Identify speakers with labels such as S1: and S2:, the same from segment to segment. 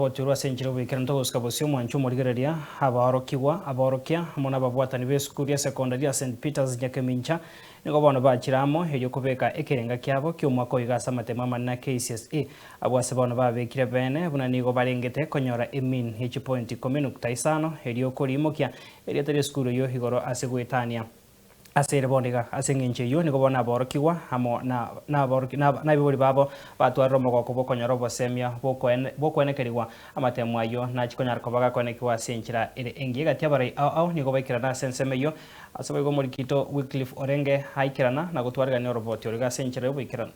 S1: Oturwa senjiro wikiranta guskabosio mwanchu murigereria aborokia mona babwatani besukuru ya secondary ya St Peters Nyakemincha nigo bono bachiramo eyo kubeka ekerenga kyabo ky'omwaka oyigasa AMATEMWA na KCSE abwase bono babekire bene buna nigo barengete konyora emin CHIPOINT 10.5 erio korimokia erio tari skuru yo higoro ase gwetania asere bondiga asengenche yo nigo bona aborokiwa amo na bibori babo batwarro mogoko bokonyora obosemia bokwenekeriwa AMATEMWA yo na chikonyara kobaga konekiwa senchira ere engiga tiabarai au nigo baikirana senseme yo asabe go morikito Erengete haikirana na gutwarga ni roboti origa senchira yo baikirana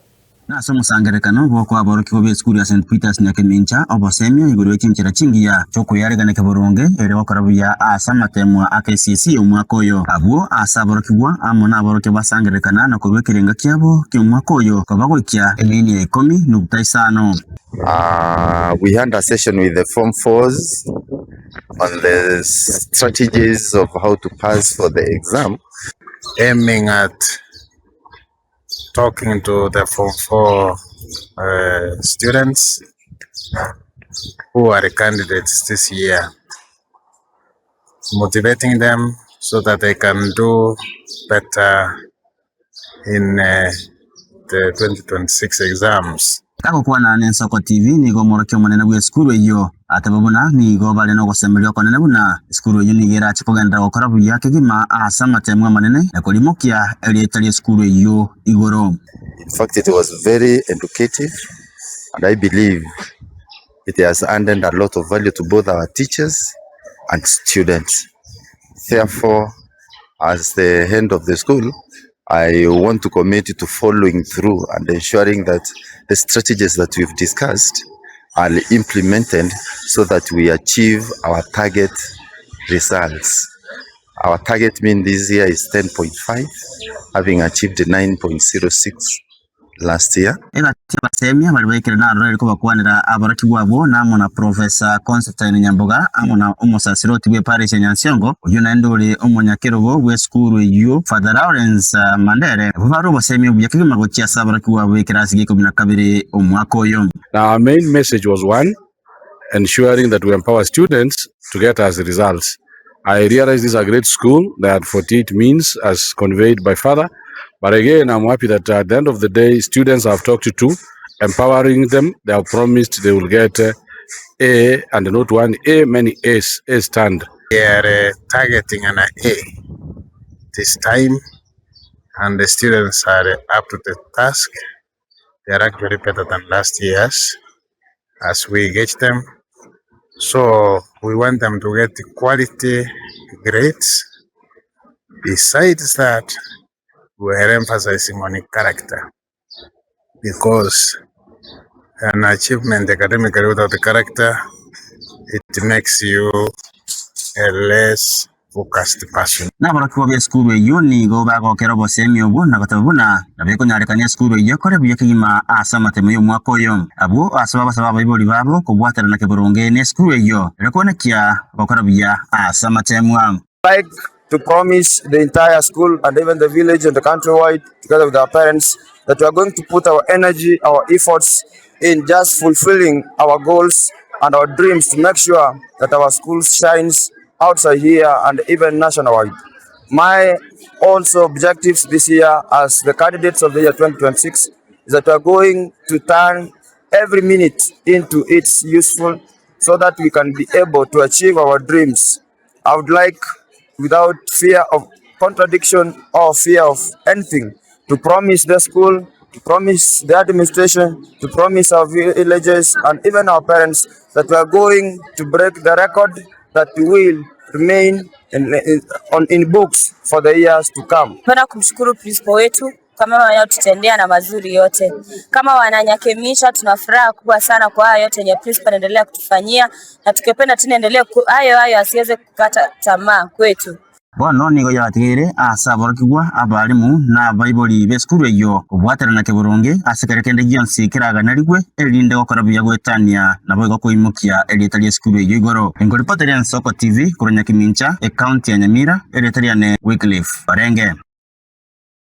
S2: na somusangerekano boko aborokiwa b'eskuru ya St Peters Nyakemincha obosemia iguru y'ekinchira chingiya choko yaregane keburonge ere okarabuya AMATEMWA KCSE omwaka oyo abwo asaborokiwa amo na aboroke basangerekana na kurwekerenga kyabo ky'omwaka oyo kabagoikya emini 10.5.
S3: We had a session with the Form 4s on the strategies of how to pass for the exam,
S4: aiming at talking to the Form 4 students who are the candidates this year, motivating them so that they can do better in the 2026 exams.
S2: Kako kwa na Nensoko TV nigo morokyo manene bwa skuru iyo atababona nigo bale no gosemelyo konene buna skuru iyo nigera chikogenda gukora buya kigima AMATEMWA manene nakolimokia elietali skuru iyo igoro.
S3: In fact, it was very educative and I believe it has added a lot of value to both our teachers and students. Therefore, as the head of the school, I want to commit to following through and ensuring that the strategies that we've discussed are implemented so that we achieve our target results. Our target mean this year is 10.5, having achieved 9.06 last year.
S2: Basemia balibekira na rero ko bakwanira abarakiwa bo namo na Professor Constantine Nyamboga amona umusasiroti bwe Paris Nyansiongo uyu nandole omunyakerobo bwe skuru iyo Father Lawrence Mandere baro basemia buyakigima go chia sabarakiwa bwe kirasi giko 12 omwaka oyo.
S5: Now our main message was one, ensuring that we empower students to get us results. I realize this is a great school that 48 means as conveyed by Father. But again, I'm happy that at the end of the day, students I've talked to, empowering them, they have promised they will get A, and not one A, many A's, A stand.
S4: We are targeting an A this time, and the students are up to the task. They are actually better than last year's as we gauge them. So we want them to get quality grades. Besides that, we are emphasizing on character, because an achievement academically without the character, it makes you a less focused person.
S2: Na barakiwa bya skuru iyo nigo bagokera bosemio bo nagatabuna nabeko nyarekanya skuru iyo kore buyakigima AMATEMWA omwaka oyo abo asaba bayiboli babo kubwatana na keburonge ne skuru iyo rekonekia bakora bya AMATEMWA.
S6: Like to promise the entire school and even the village and the countrywide, together with our parents, that we are going to put our energy, our efforts in just fulfilling our goals and our dreams to make sure that our school shines outside here and even nationwide. My also objectives this year as the candidates of the year 2026 is that we are going to turn every minute into its useful so that we can be able to achieve our dreams. I would like, without fear of contradiction or fear of anything, to promise the school, to promise the administration, to promise our villages and even our parents that we are going to break the record that will remain in books for the years to come.
S7: Napenda kumshukuru principal wetu kama wanayotutendea na mazuri yote. Kama wananyakemisha tuna furaha kubwa sana kwa hayo yote yenye principal anaendelea kutufanyia, na tukipenda tunaendelea hayo asiweze kukata tamaa kwetu.
S2: Bono nigo yatigire asaborokiwa abalimu na bayiboli beskuru iyo kubwatana na keburonge asikerekende gyansi kiraga narigwe elinde gokora buya gwetania na bogo kuimukia elietali skuru iyo igoro ingoripoteri Nyansoko TV kuri Nyakemincha county ya Nyamira elietali ne Wycliffe Erengete.